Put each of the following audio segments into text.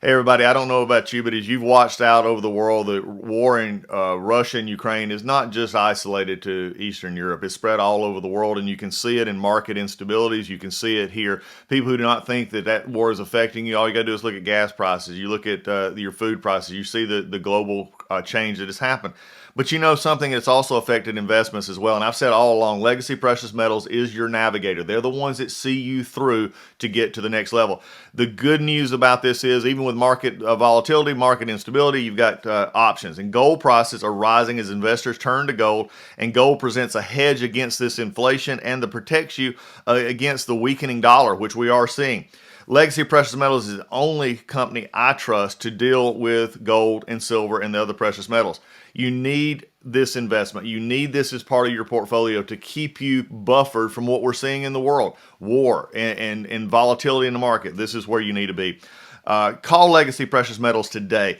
Hey everybody, I don't know about you, but as you've watched out over the world, the war in Russia and Ukraine is not just isolated to Eastern Europe. It's spread all over the world, and you can see it in market instabilities. You can see it here. People who do not think that that war is affecting you, all you got to do is look at gas prices. You look at your food prices. You see the global change that has happened. But you know something that's also affected investments as well. And I've said all along, legacy precious metals is your navigator. They're the ones that see you through to get to the next level. The good news about this is, even with market volatility, market instability, you've got options. And gold prices are rising as investors turn to gold. And gold presents a hedge against this inflation and that protects you against the weakening dollar, which we are seeing. Legacy Precious Metals is the only company I trust to deal with gold and silver and the other precious metals. You need this investment. You need this as part of your portfolio to keep you buffered from what we're seeing in the world, war and volatility in the market. This is where you need to be. Call Legacy Precious Metals today.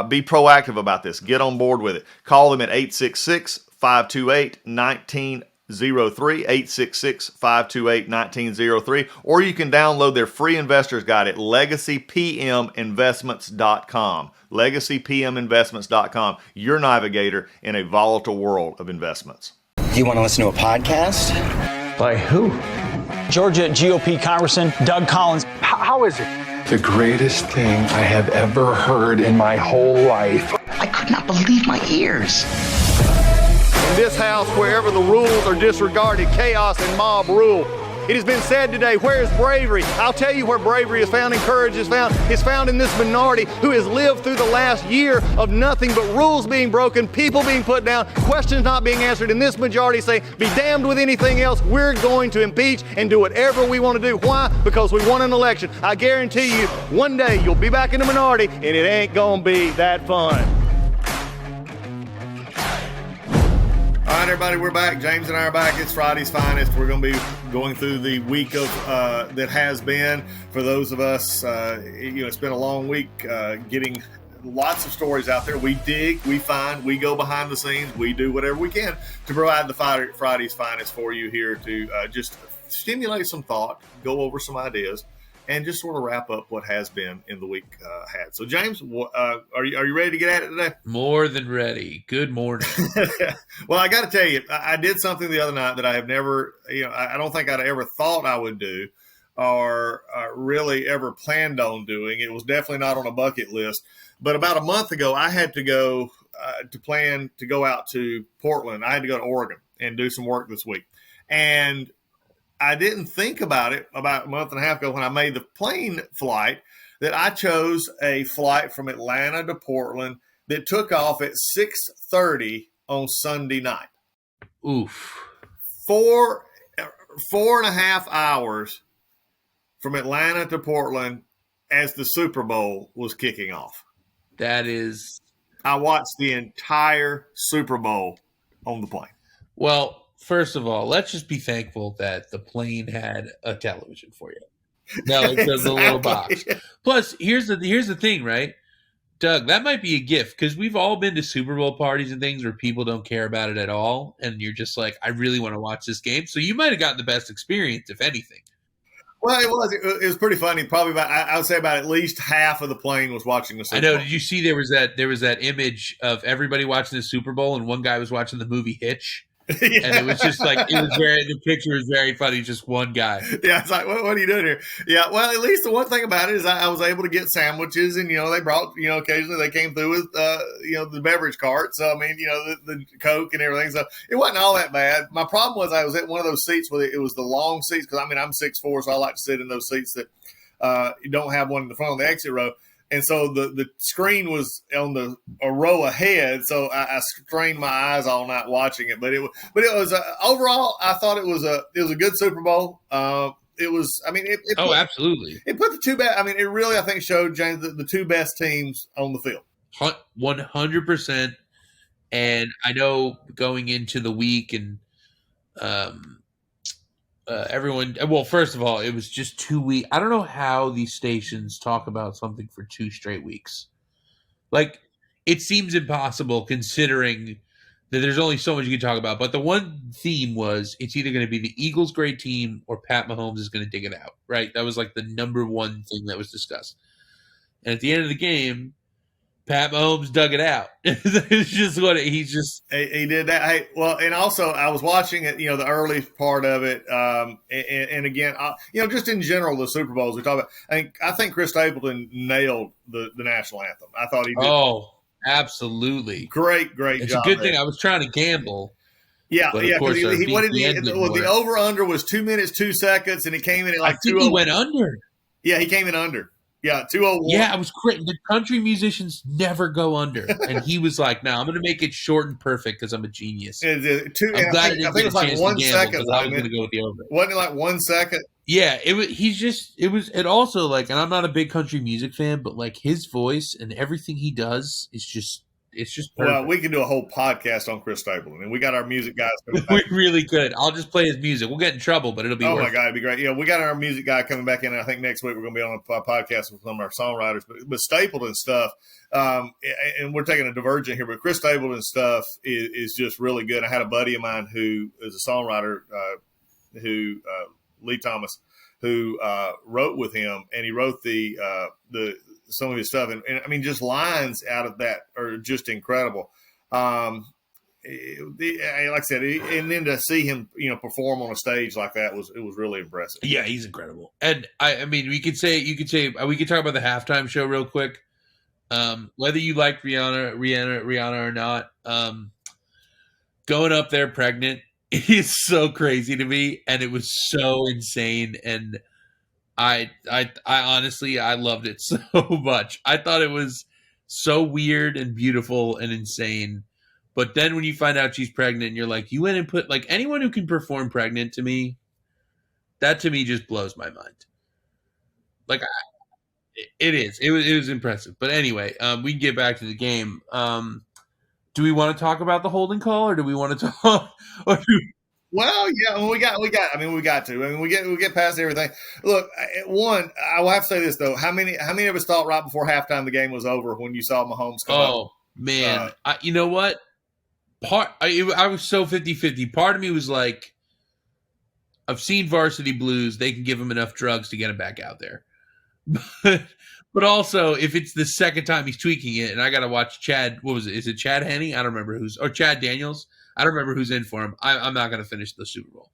Be proactive about this. Get on board with it. Call them at 866 528 1903, 866-528-1903, or you can download their free investor's guide at legacypminvestments.com. legacypminvestments.com, your navigator in a volatile world of investments. Do you want to listen to a podcast? By who? Georgia GOP Congressman Doug Collins. How is it? The greatest thing I have ever heard in my whole life. I could not believe my ears. In this house, wherever the rules are disregarded, chaos and mob rule. It has been said today, where is bravery? I'll tell you where bravery is found and courage is found. It's found in this minority who has lived through the last year of nothing but rules being broken, people being put down, questions not being answered, and this majority say, be damned with anything else. We're going to impeach and do whatever we want to do. Why? Because we won an election. I guarantee you, one day you'll be back in the minority and it ain't gonna be that fun. All right, everybody, we're back. James and I are back. It's Friday's Finest. We're going to be going through the week of that has been. For those of us, it's been a long week getting lots of stories out there. We dig, we find, we go behind the scenes. We do whatever we can to provide the Friday's Finest for you here to just stimulate some thought, go over some ideas, and just sort of wrap up what has been in the week had. So, James, are you ready to get at it today? More than ready. Good morning. Well, I got to tell you, I did something the other night that I have never, I don't think I'd ever thought I would do or really ever planned on doing. It was definitely not on a bucket list. But about a month ago, I had to go to plan to go out to Portland. I had to go to Oregon and do some work this week. And I didn't think about it about a month and a half ago when I made the plane flight that I chose a flight from Atlanta to Portland that took off at 6:30 on Sunday night. Oof. 4.5 hours from Atlanta to Portland as the Super Bowl was kicking off. That is. I watched the entire Super Bowl on the plane. Well, first of all, let's just be thankful that the plane had a television for you. No, it does a little box. Plus, here's the thing, right? Doug, that might be a gift because we've all been to Super Bowl parties and things where people don't care about it at all. And you're just like, I really want to watch this game. So you might have gotten the best experience, if anything. Well, it was pretty funny. Probably I would say about at least half of the plane was watching the Super Bowl. I know. Did you see there was that image of everybody watching the Super Bowl and one guy was watching the movie Hitch? Yeah. And it was just like, the picture was very funny, just one guy. Yeah, it's like, what are you doing here? Yeah, well, at least the one thing about it is I was able to get sandwiches, and, they brought, occasionally they came through with, the beverage cart. So, I mean, the Coke and everything. So it wasn't all that bad. My problem was I was at one of those seats where it was the long seats, because, I'm 6'4", so I like to sit in those seats that you don't have one in the front of the exit row. And so the screen was on a row ahead, so I strained my eyes all night watching it. But it was overall, I thought it was a good Super Bowl. It was, absolutely. It put the two best. It really, I think, showed James the two best teams on the field. 100%. And I know going into the week and everyone, well, first of all, it was just 2 weeks. I don't know how these stations talk about something for 2 straight weeks. Like, it seems impossible considering that there's only so much you can talk about. But the one theme was it's either going to be the Eagles' great team or Pat Mahomes is going to dig it out, right? That was like the number one thing that was discussed. And at the end of the game, Pat Mahomes dug it out. It's just what he's just. He did that. Hey, well, and also I was watching it, the early part of it, and again, just in general, the Super Bowls we talk about. I think Chris Stapleton nailed the national anthem. I thought he did. Oh, absolutely, great it's job. A good there. thing I was trying to gamble. Yeah, but yeah. What did The over under was 2 minutes 2 seconds, and it came in at like 2. He went under. Yeah, he came in under. Yeah, 201. Yeah, I was crazy. The country musicians never go under, and he was like, "No, I'm going to make it short and perfect because I'm a genius." I'm glad I think it was like 1 second. I was going to go with the over. Wasn't it like 1 second? Yeah, it was. And also like, and I'm not a big country music fan, but like his voice and everything he does is just. It's just perfect. Well, we can do a whole podcast on Chris Stapleton, and we got our music guys coming back. We really could. I'll just play his music. We'll get in trouble, but it'll be. Oh my god, it'd be great. Yeah, we got our music guy coming back in, and I think next week we're going to be on a podcast with some of our songwriters. But Stapleton stuff, and we're taking a divergent here, but Chris Stapleton stuff is just really good. I had a buddy of mine who is a songwriter, Lee Thomas, who wrote with him, and he wrote the some of his stuff, and I mean, just lines out of that are just incredible. Like I said, and then to see him, perform on a stage like that was really impressive. Yeah, he's incredible. And I mean, we could talk about the halftime show real quick. Whether you like Rihanna or not, going up there pregnant is so crazy to me, and it was so insane. And I honestly, I loved it so much. I thought it was so weird and beautiful and insane. But then when you find out she's pregnant, and you're like, you went and put, like, anyone who can perform pregnant to me, that to me just blows my mind. Like, it was impressive. But anyway, we can get back to the game. Do we want to talk about the holding call, or do we want to talk? Well, yeah, we got. I mean, we got to. I mean, we get past everything. Look, one, I will have to say this though: how many of us thought right before halftime the game was over when you saw Mahomes come up? Oh man, you know what? I was so 50-50. Part of me was like, I've seen Varsity Blues; they can give him enough drugs to get him back out there. But also, if it's the second time he's tweaking it, and I got to watch Chad. What was it? Is it Chad Henne? I don't remember or Chad Daniels. I don't remember who's in for him. I'm not going to finish the Super Bowl.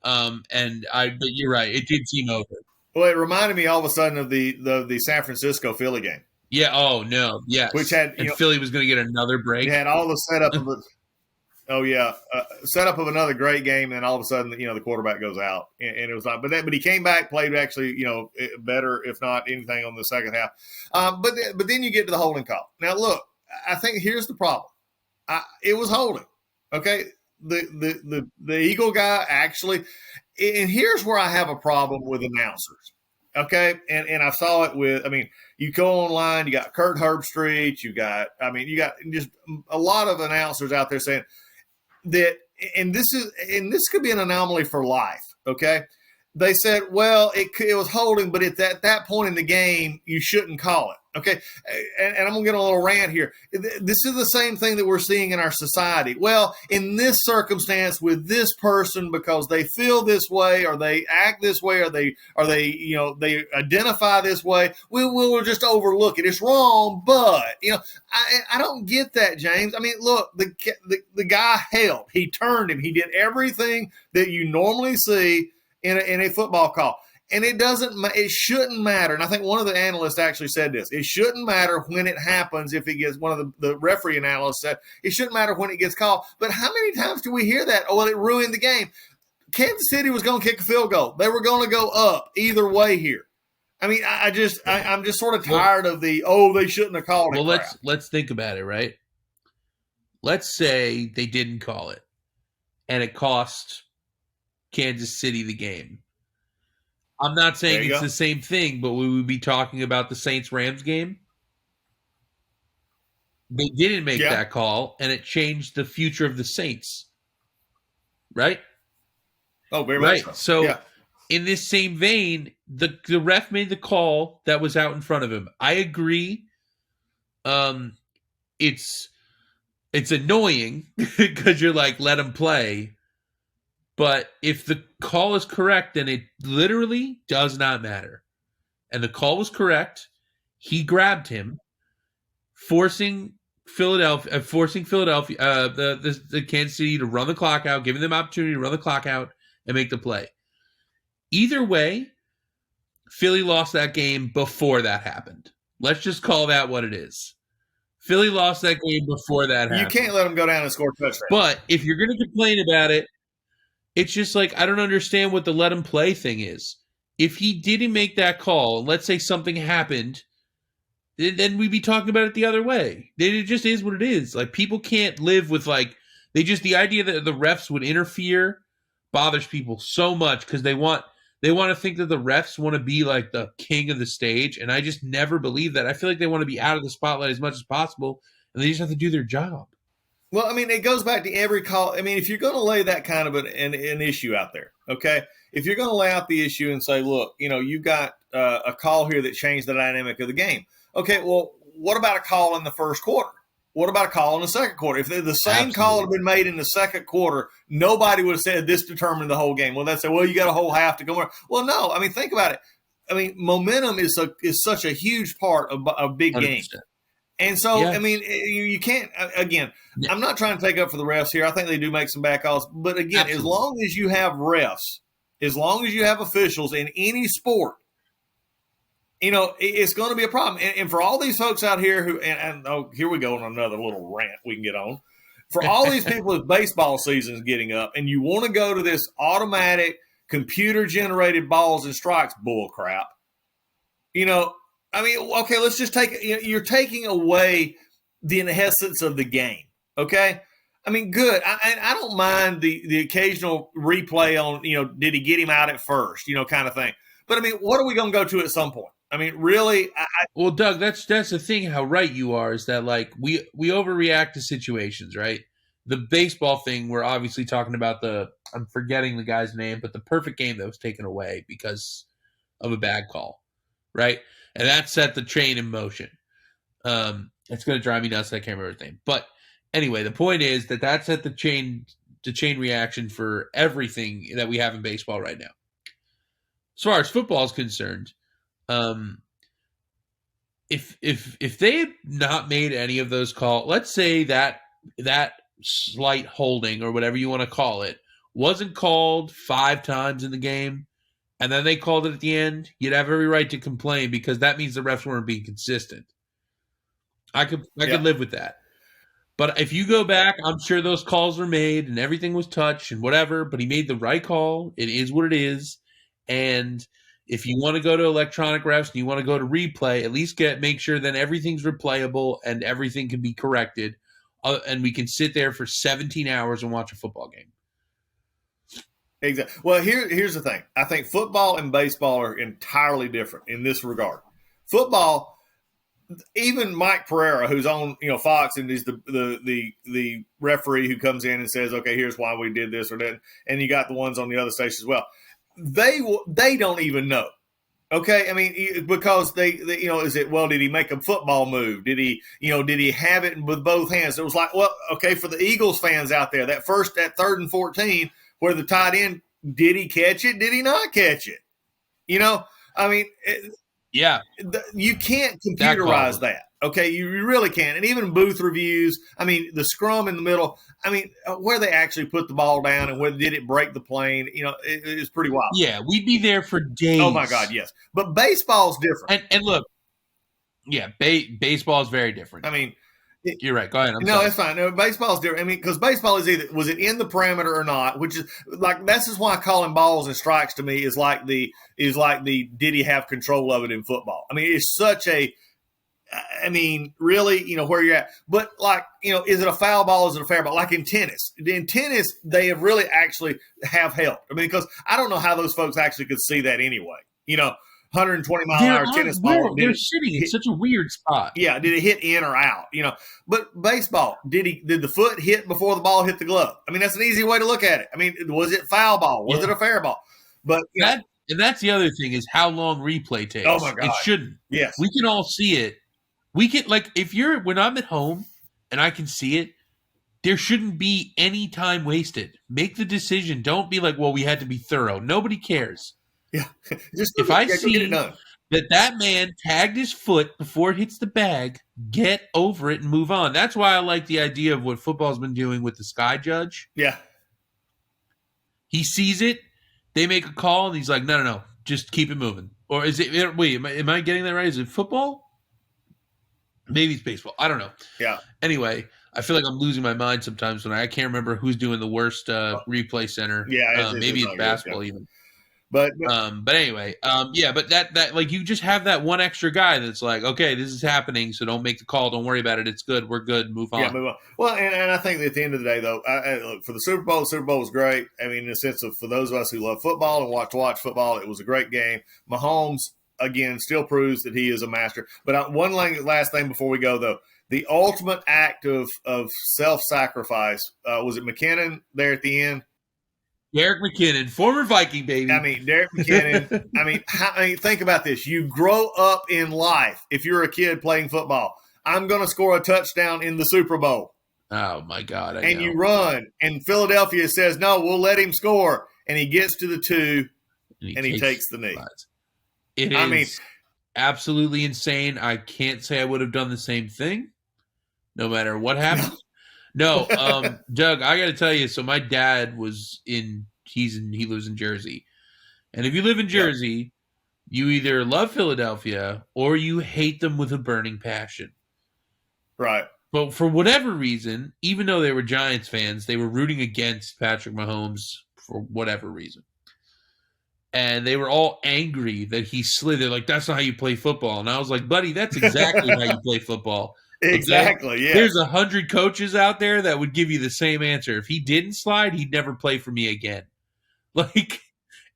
But you're right. It did seem over. Well, it reminded me all of a sudden of the San Francisco Philly game. Yeah. Oh no. Yes. Which had Philly was going to get another break. It had all the setup of it. Oh yeah, setup of another great game, and then all of a sudden, the quarterback goes out, and it was like, but he came back, played actually, better, if not anything, on the second half. But then you get to the holding call. Now, look, I think here's the problem. It was holding. Okay, the Eagle guy actually, and here's where I have a problem with announcers. Okay, and I saw it with. I mean, you go online, you got Kurt Herbstreit, you got just a lot of announcers out there saying that, and this could be an anomaly for life. Okay, they said, well, it was holding, but at that point in the game, you shouldn't call it. Okay, and I'm going to get a little rant here. This is the same thing that we're seeing in our society. Well, in this circumstance with this person, because they feel this way, or they act this way, or they identify this way, we'll just overlook it. It's wrong, but I don't get that, James. I mean, look, the guy helped. He turned him. He did everything that you normally see in a football call. And it shouldn't matter. And I think one of the analysts actually said this. It shouldn't matter when it happens. If it gets, one of the referee analysts said, it shouldn't matter when it gets called. But how many times do we hear that? Oh, well, it ruined the game. Kansas City was going to kick a field goal. They were going to go up either way here. I mean, I'm just sort of tired of they shouldn't have called it. Well, let's think about it, right? Let's say they didn't call it, and it cost Kansas City the game. I'm not saying it's the same thing, but we would be talking about the Saints-Rams game. They didn't make that call, and it changed the future of the Saints. Right? Oh, very much so. So, in this same vein, the ref made the call that was out in front of him. I agree. It's annoying because you're like, let him play. But if the call is correct, then it literally does not matter. And the call was correct. He grabbed him, forcing Philadelphia, the Kansas City to run the clock out, giving them opportunity to run the clock out and make the play. Either way, Philly lost that game before that happened. Let's just call that what it is. Philly lost that game before that happened. You can't let them go down and score touchdowns. But if you're going to complain about it, it's just like I don't understand what the let him play thing is. If he didn't make that call, and let's say something happened, then we'd be talking about it the other way. It just is what it is. Like, people can't live with, like, the idea that the refs would interfere bothers people so much because they want to think that the refs want to be like the king of the stage, and I just never believe that. I feel like they want to be out of the spotlight as much as possible, and they just have to do their job. Well, I mean, it goes back to every call. I mean, if you're going to lay that kind of an issue out there, okay, if you're going to lay out the issue and say, look, you've got a call here that changed the dynamic of the game. Okay, well, what about a call in the first quarter? What about a call in the second quarter? If the same call had been made in the second quarter, nobody would have said this determined the whole game. Well, they'd say, well, you got a whole half to go. Well, no. I mean, think about it. I mean, momentum is such a huge part of a big 100%. Game. And so, yes. I mean, you can't – again, I'm not trying to take up for the refs here. I think they do make some bad calls. But, again, Absolutely. As long as you have refs, as long as you have officials in any sport, it's going to be a problem. And for all these folks out here who here we go on another little rant we can get on. For all these people whose baseball season is getting up and you want to go to this automatic computer-generated balls and strikes bull crap, I mean, okay, let's just you're taking away the essence of the game, okay? I mean, good. I don't mind the occasional replay on, did he get him out at first, kind of thing. But, I mean, what are we going to go to at some point? I mean, really? Well, Doug, that's the thing, how right you are, is that, like, we overreact to situations, right? The baseball thing, we're obviously talking about I'm forgetting the guy's name, but the perfect game that was taken away because of a bad call, right? And that set the train in motion. It's going to drive me nuts. I can't remember his name. But anyway, the point is that set the chain reaction for everything that we have in baseball right now. As far as football is concerned, if they had not made any of those calls, let's say that slight holding or whatever you want to call it wasn't called 5 times in the game, and then they called it at the end, you'd have every right to complain because that means the refs weren't being consistent. I could live with that. But if you go back, I'm sure those calls were made and everything was touched and whatever, but he made the right call. It is what it is. And if you want to go to electronic refs and you want to go to replay, at least make sure that everything's replayable and everything can be corrected, and we can sit there for 17 hours and watch a football game. Exactly. Well, here's the thing. I think football and baseball are entirely different in this regard. Football, even Mike Pereira, who's on Fox and is the referee who comes in and says, okay, here's why we did this or that, and you got the ones on the other station as well. They don't even know. Okay, I mean, because they is it, well, did he make a football move? Did he have it with both hands? It was like, well, okay, for the Eagles fans out there, that 3rd and 14 where the tight end, did he catch it? Did he not catch it? I mean, yeah, you can't computerize that. Okay, you really can't. And even booth reviews, I mean, the scrum in the middle, I mean, where they actually put the ball down and whether did it break the plane, it's pretty wild. Yeah, we'd be there for days. Oh, my God, yes. But baseball's different. And look, yeah, baseball is very different. I mean, you're right. Go ahead. No, that's fine. No, baseball's different. I mean, because baseball is either, was it in the parameter or not, which is like, that's just why calling balls and strikes to me is like the did he have control of it in football? I mean, it's such a, I mean, really, where you're at. But, like, is it a foul ball? Is it a fair ball? Like in tennis. In tennis, they have really actually have helped. I mean, because I don't know how those folks actually could see that anyway. 120-mile-an-hour tennis ball. They're sitting in such a weird spot. Yeah, did it hit in or out? But baseball, did the foot hit before the ball hit the glove? I mean, that's an easy way to look at it. I mean, was it foul ball? Was it a fair ball? But and that's the other thing is how long replay takes. Oh my God, it shouldn't. Yes, we can all see it. We can, like, when I'm at home and I can see it, there shouldn't be any time wasted. Make the decision. Don't be like, well, we had to be thorough. Nobody cares. Yeah, if I see, get it done. That man tagged his foot before it hits the bag. Get over it and move on. That's why I like the idea of what football's been doing with the Sky Judge. Yeah. He sees it, they make a call, and he's like, no, just keep it moving. Or is it, wait, am I getting that right? Is it football? Maybe it's baseball. I don't know. Yeah. Anyway, I feel like I'm losing my mind sometimes when I can't remember who's doing the worst replay center. Yeah. Maybe it's not basketball good, even. But Anyway, but that like you just have that one extra guy that's like, okay, this is happening, so don't make the call, don't worry about it, it's good, we're good, move on. Yeah, move on. Well, and I think that at the end of the day, though, look, for the Super Bowl was great. I mean, in the sense of for those of us who love football and watch football, it was a great game. Mahomes again still proves that he is a master. But last thing before we go, though, the ultimate act of self-sacrifice was it McKinnon there at the end? Derek McKinnon, former Viking, baby. I mean, Derek McKinnon. I mean, think about this. You grow up in life, if you're a kid playing football, I'm going to score a touchdown in the Super Bowl. Oh, my God. And you run, and Philadelphia says, no, we'll let him score. And he gets to the 2, and he takes the knee. It is absolutely insane. I can't say I would have done the same thing, no matter what happened. No, Doug, I got to tell you. So my dad he lives in Jersey, and if you live in Jersey, you either love Philadelphia or you hate them with a burning passion. Right. But for whatever reason, even though they were Giants fans, they were rooting against Patrick Mahomes for whatever reason. And they were all angry that he slid. They're like, that's not how you play football. And I was like, buddy, that's exactly how you play football. Exactly, yeah. There's 100 coaches out there that would give you the same answer. If he didn't slide, he'd never play for me again. Like,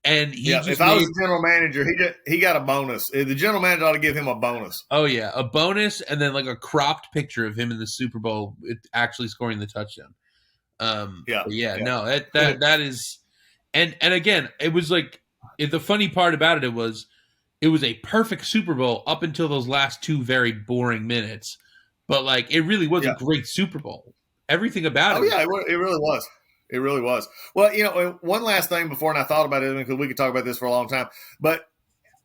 and he if I was the general manager, he got a bonus. The general manager ought to give him a bonus. Oh, yeah, a bonus, and then like a cropped picture of him in the Super Bowl actually scoring the touchdown. No, that is, and again, it was like, the funny part about it was a perfect Super Bowl up until those last 2 very boring minutes. But, like, it really was a great Super Bowl. Everything about it. Oh, yeah, it really was. It really was. Well, one last thing before, and I thought about it because we could talk about this for a long time, but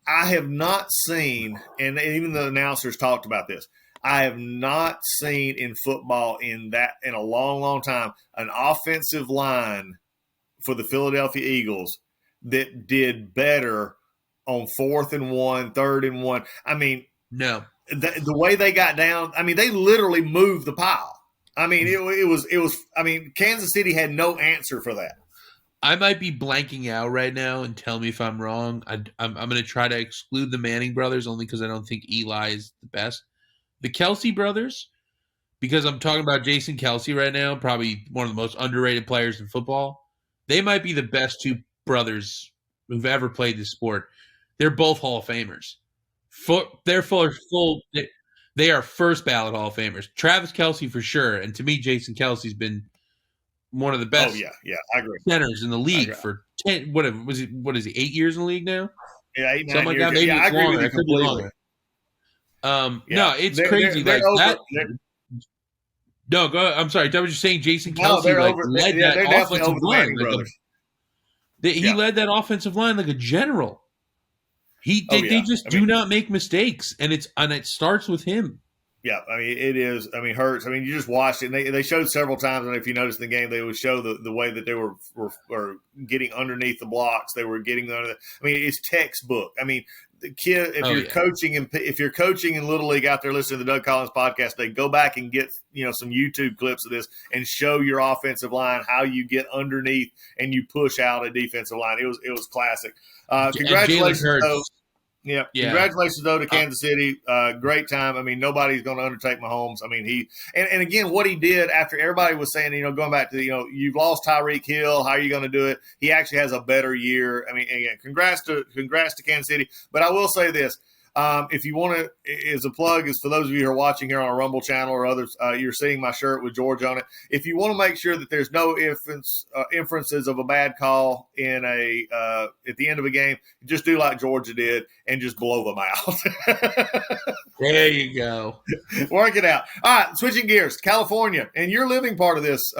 I have not seen, and even the announcers talked about this, I have not seen in football in a long, long time an offensive line for the Philadelphia Eagles that did better on 4th and 1, 3rd and 1. I mean, no. The way they got down, I mean, they literally moved the pile. I mean, it was. I mean, Kansas City had no answer for that. I might be blanking out right now, and tell me if I'm wrong. I'm going to try to exclude the Manning brothers only because I don't think Eli is the best. The Kelsey brothers, because I'm talking about Jason Kelsey right now, probably one of the most underrated players in football. They might be the best 2 brothers who've ever played this sport. They're both Hall of Famers. They are first ballot Hall of Famers. Travis Kelce for sure, and to me, Jason Kelsey's been one of the best. Oh yeah, I agree. Centers in the league for 10. What is he? 8 years in the league now? Yeah, 8, 9 something like years. that. Maybe I it's agree longer. with you completely. No, it's crazy. They're like over, that. No, go. I'm sorry. I was just saying, Jason No, Kelsey led that offensive line. He led that offensive line like a general. They just do not make mistakes, and it starts with him. Yeah, I mean, it is. I mean, Hurts. I mean, you just watched it. And they showed several times, and if you noticed in the game, they would show the way that they were getting underneath the blocks. They were getting under. I mean, it's textbook. I mean, the kid. If you're coaching in Little League out there listening to the Doug Collins podcast, they go back and get some YouTube clips of this and show your offensive line how you get underneath and you push out a defensive line. It was classic. Congratulations, though. Yeah. Congratulations, though, to Kansas City. Great time. I mean, nobody's going to undertake Mahomes. I mean, and again, what he did after everybody was saying, going back to, you've lost Tyreek Hill. How are you going to do it? He actually has a better year. I mean, again, congrats to Kansas City. But I will say this. If you want to, as a plug, is for those of you who are watching here on a Rumble channel or others, you're seeing my shirt with George on it. If you want to make sure that there's no inferences of a bad call at the end of a game, just do like Georgia did and just blow them out. There you go. Work it out. All right, switching gears, California, and you're living part of this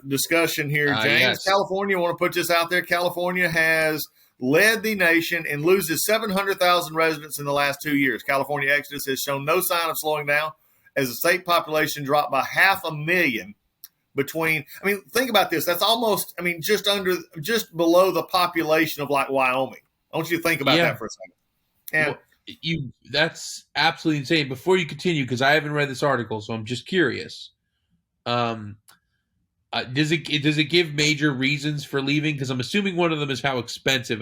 discussion here, James. Yes. California, I want to put this out there. California has led the nation and loses 700,000 residents in the last 2 years. California exodus has shown no sign of slowing down as the state population dropped by 500,000 between, I mean, think about this. That's almost, I mean, just below the population of like Wyoming. I want you to think about that for a second. And that's absolutely insane. Before you continue, because I haven't read this article, so I'm just curious. Does it give major reasons for leaving? Because I'm assuming one of them is how expensive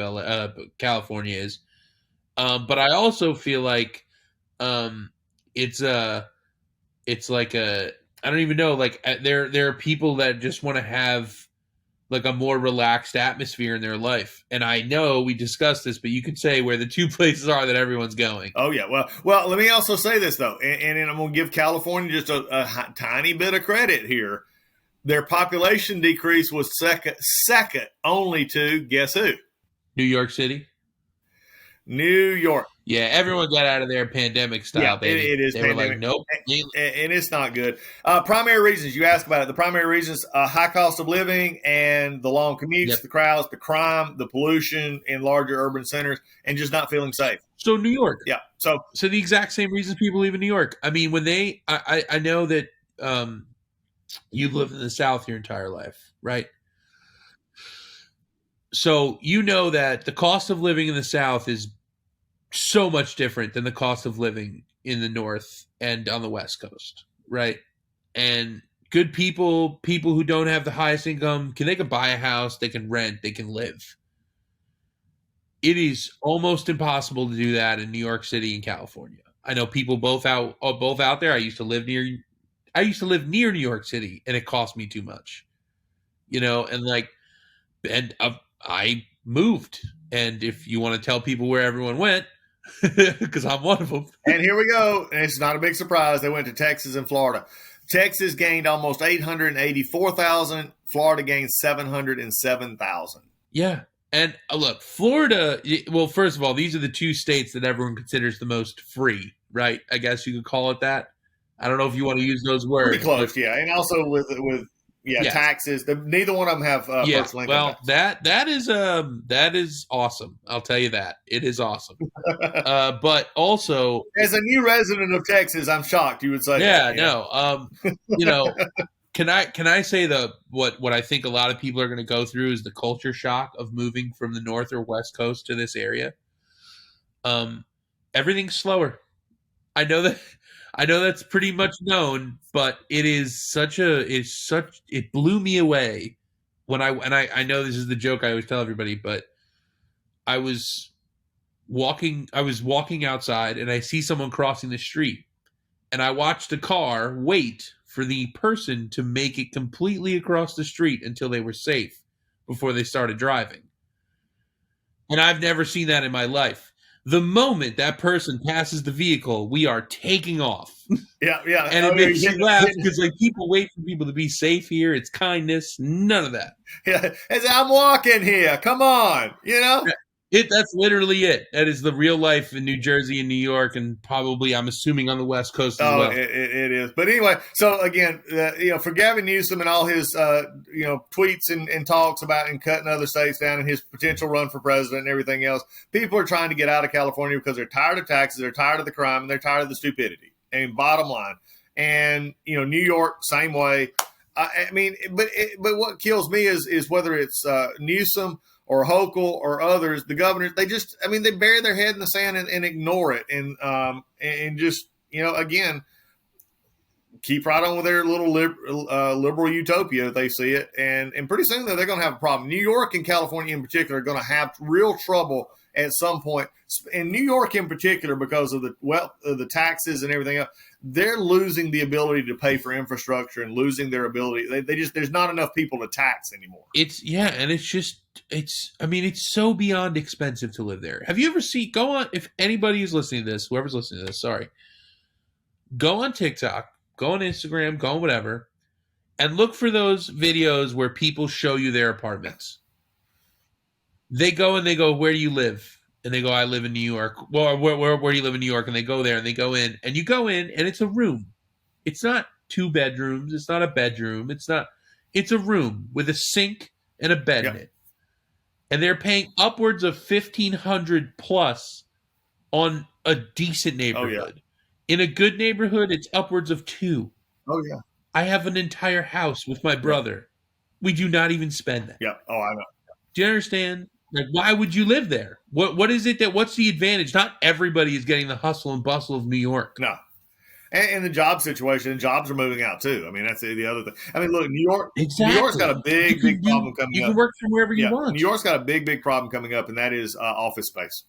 California is. But I also feel like it's like I don't even know. Like there are people that just want to have like a more relaxed atmosphere in their life. And I know we discussed this, but you could say where the two places are that everyone's going. Oh yeah. Well, let me also say this though, and I'm going to give California just a tiny bit of credit here. Their population decrease was second only to guess who? New York City. New York. Yeah, everyone got out of there pandemic style, baby. It is. They pandemic. were like, nope. And it's not good. Primary reasons, you asked about it. The primary reasons, high cost of living and the long commutes, the crowds, the crime, the pollution in larger urban centers, and just not feeling safe. So New York. Yeah. So the exact same reasons people leave in New York. I mean, when I know that you've lived in the South your entire life, right? So you know that the cost of living in the South is so much different than the cost of living in the North and on the West Coast, right? And good people who don't have the highest income, they can buy a house, they can rent, they can live. It is almost impossible to do that in New York City and California. I know people both out there. I used to live near New York City, and it cost me too much, and I moved. And if you want to tell people where everyone went, because I'm one of them. And here we go. And it's not a big surprise. They went to Texas and Florida. Texas gained almost 884,000. Florida gained 707,000. Yeah. And look, Florida, well, first of all, these are the two states that everyone considers the most free, right? I guess you could call it that. I don't know if you want to use those words. Pretty close, yeah. And also with taxes. Neither one of them have personal income. Well, that is awesome. I'll tell you that. It is awesome. But also, as a new resident of Texas, I'm shocked you would say that. No. Can I say what I think a lot of people are going to go through is the culture shock of moving from the North or West Coast to this area. Everything's slower. I know that's pretty much known, but it blew me away when I know this is the joke I always tell everybody, but I was walking outside and I see someone crossing the street, and I watched a car wait for the person to make it completely across the street until they were safe before they started driving. And I've never seen that in my life. The moment that person passes the vehicle, we are taking off. Yeah. And it makes you laugh because people wait for people to be safe here. It's kindness. None of that. Yeah, I'm walking here. Come on, That's literally it. That is the real life in New Jersey and New York, and probably, I'm assuming, on the West Coast as well. It is. But anyway, so again, for Gavin Newsom and all his, tweets and talks about and cutting other states down and his potential run for president and everything else, people are trying to get out of California because they're tired of taxes, they're tired of the crime, and they're tired of the stupidity. I mean, bottom line. And, New York, same way. But what kills me is whether it's Newsom or Hochul or others, the governors, they bury their head in the sand and ignore it. And just, again, keep right on with their little liberal utopia that they see it. And pretty soon they're going to have a problem. New York and California in particular are going to have real trouble at some point. In New York in particular, because of the taxes and everything else, they're losing the ability to pay for infrastructure and losing their ability. There's not enough people to tax anymore. It's so beyond expensive to live there. Have you ever if anybody is listening to this, whoever's listening to this, sorry, go on TikTok, go on Instagram, go on whatever, and look for those videos where people show you their apartments. They go, where do you live? And they go, I live in New York. Well, where do you live in New York? And they go there and they go in, and you go in and it's a room. It's not 2 bedrooms. It's not a bedroom. It's a room with a sink and a bed in it. and they're paying upwards of $1,500 plus on a decent neighborhood. In a good neighborhood, it's upwards of $2,000. Oh yeah. I have an entire house with my brother. We do not even spend that. Yeah. Oh, I know. Do you understand? Like, why would you live there? What is it what's the advantage? Not everybody is getting the hustle and bustle of New York. No. And the job situation, jobs are moving out too. I mean, that's the other thing. I mean, look, New York, Exactly. New York's got a big problem coming up. You can work from wherever you want. New York's got a big problem coming up, and that is office space.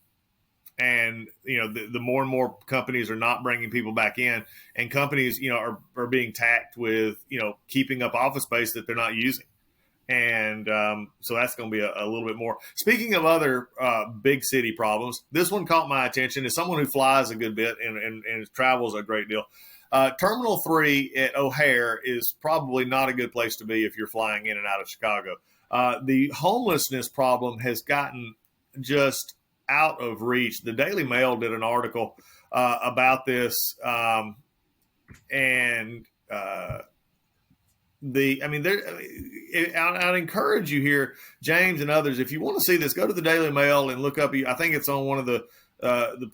And the more and more companies are not bringing people back in, and companies are being taxed with keeping up office space that they're not using. And so that's going to be a little bit more. Speaking of other big city problems, this one caught my attention. As someone who flies a good bit and travels a great deal, Terminal 3 at O'Hare is probably not a good place to be if you're flying in and out of Chicago. The homelessness problem has gotten just out of reach. The Daily Mail did an article about this, I'd encourage you here, James and others, if you want to see this, go to the Daily Mail and look up. I think it's on one of the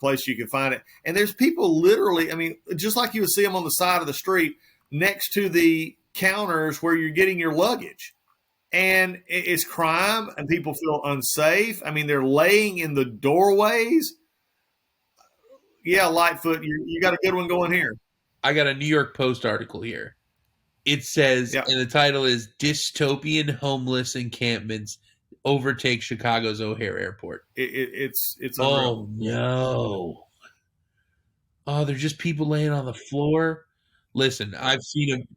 place you can find it. And there's people literally, just like you would see them on the side of the street next to the counters where you're getting your luggage. And it's crime, and people feel unsafe. They're laying in the doorways. Yeah, Lightfoot, you got a good one going here. I got a New York Post article here. It says, and the title is "Dystopian Homeless Encampments Overtake Chicago's O'Hare Airport." It's oh unreal. No! Oh, they're just people laying on the floor. Listen, I've seen them.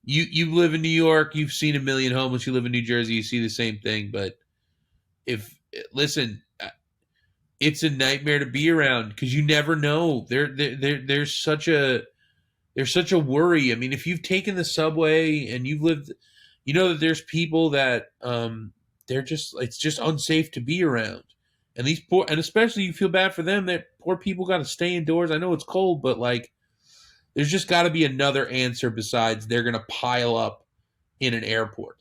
You live in New York, you've seen a million homeless. You live in New Jersey, you see the same thing. But it's a nightmare to be around because you never know. There's such a worry. If you've taken the subway and you've lived, that there's people that it's just unsafe to be around. And these poor, and especially you feel bad for them, that poor people got to stay indoors. I know it's cold, but there's just got to be another answer besides they're going to pile up in an airport.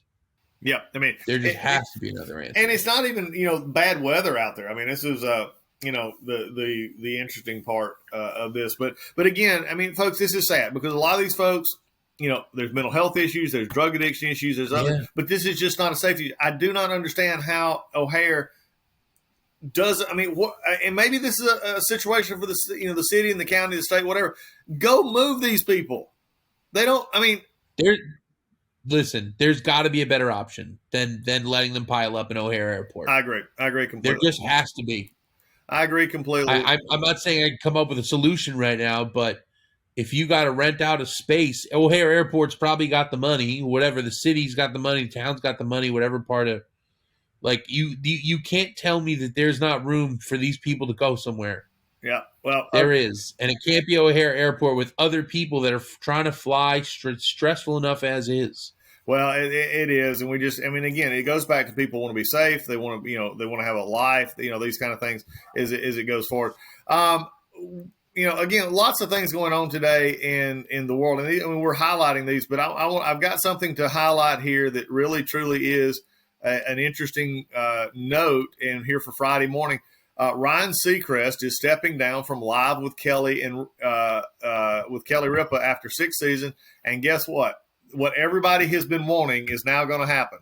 Yeah, there just has to be another answer. And it's not even bad weather out there. This is the interesting part of this. But again, folks, this is sad because a lot of these folks, there's mental health issues, there's drug addiction issues, there's other. But this is just not a safety. I do not understand how O'Hare does. What? And maybe this is a situation for the city and the county, the state, whatever. Go move these people. They don't. Listen, there's got to be a better option than letting them pile up in O'Hare Airport. I agree completely. There just has to be. I agree completely. I'm not saying I can come up with a solution right now, but if you got to rent out a space, O'Hare Airport's probably got the money. Whatever, the city's got the money, the town's got the money. Whatever part of, you can't tell me that there's not room for these people to go somewhere. Yeah, well, there is, and it can't be O'Hare Airport with other people that are trying to fly. Stressful enough as is. Well, it is, and we just, again, it goes back to people want to be safe. They want to, they want to have a life. These kind of things as it goes forward. Again, lots of things going on today in the world, and we're highlighting these. But I've got something to highlight here that really, truly is an interesting note. And here for Friday morning. Ryan Seacrest is stepping down from Live with Kelly and with Kelly Ripa after 6 seasons. And guess what? What everybody has been wanting is now going to happen.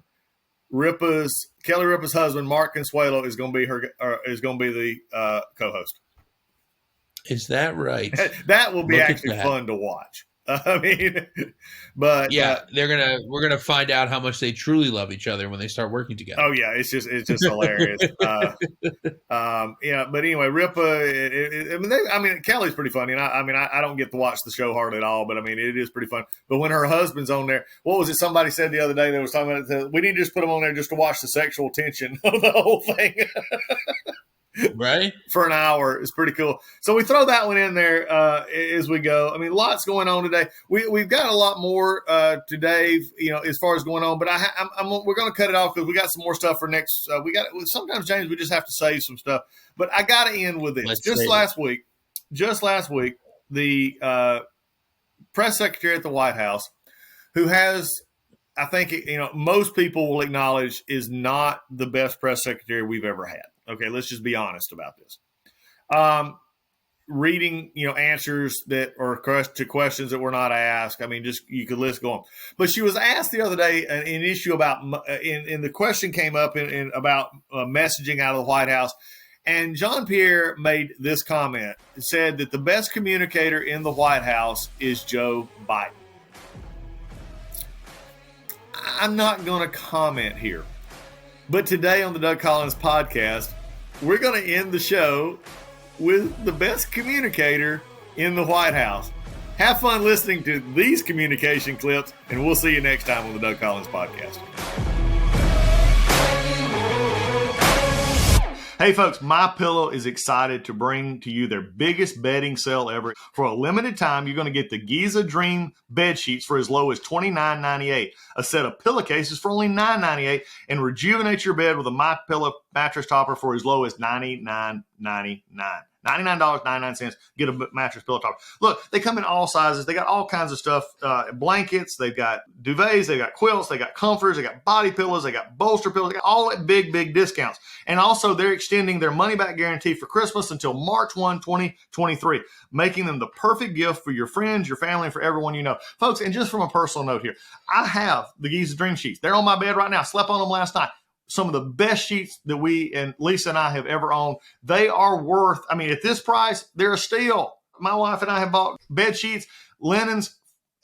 Kelly Ripa's husband, Mark Consuelo, is going to be the co-host. Is that right? That will be actually fun to watch. But yeah, we're gonna find out how much they truly love each other when they start working together. Oh yeah, it's just hilarious. But anyway, Ripa. Kelly's pretty funny, and I don't get to watch the show hardly at all, but it is pretty fun. But when her husband's on there, what was it? Somebody said the other day they was talking about it, we need to just put them on there just to watch the sexual tension of the whole thing. Right, for an hour is pretty cool. So we throw that one in there as we go. Lots going on today. We've got a lot more today, as far as going on. But we're going to cut it off because we got some more stuff for next. Sometimes, James, we just have to save some stuff. But I got to end with this. Just last week, the press secretary at the White House, who has, I think, most people will acknowledge is not the best press secretary we've ever had. Okay, let's just be honest about this. Reading, answers that are to questions that were not asked. I mean, just you could list going. But she was asked the other day an issue about, and the question came up in about messaging out of the White House. And Jean Pierre made this comment. It said that the best communicator in the White House is Joe Biden. I'm not going to comment here. But today on the Doug Collins podcast, we're going to end the show with the best communicator in the White House. Have fun listening to these communication clips, and we'll see you next time on the Doug Collins podcast. Hey folks, MyPillow is excited to bring to you their biggest bedding sale ever. For a limited time, you're going to get the Giza Dream bed sheets for as low as $29.98, a set of pillowcases for only $9.98, and rejuvenate your bed with a MyPillow mattress topper for as low as $99.99. $99.99. Get a mattress pillow topper. Look, they come in all sizes. They got all kinds of stuff. Blankets. They've got duvets. They've got quilts. They got comforters. They got body pillows. They got bolster pillows. They got all that big discounts. And also, they're extending their money-back guarantee for Christmas until March 1, 2023, making them the perfect gift for your friends, your family, and for everyone you know. Folks, and just from a personal note here, I have the Giza Dream Sheets. They're on my bed right now. I slept on them last night. Some of the best sheets that we and Lisa and I have ever owned. They are worth, at this price, they're a steal. My wife and I have bought bed sheets, linens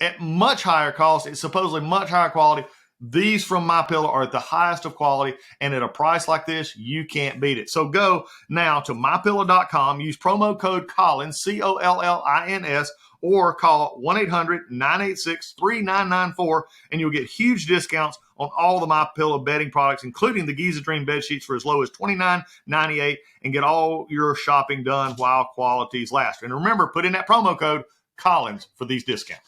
at much higher cost. It's supposedly much higher quality. These from MyPillow are at the highest of quality, and at a price like this, you can't beat it. So go now to MyPillow.com, use promo code Collins, COLLINS, or call 1-800-986-3994, and you'll get huge discounts on all the MyPillow bedding products, including the Giza Dream bed sheets for as low as $29.98, and get all your shopping done while qualities last. And remember, put in that promo code Collins for these discounts.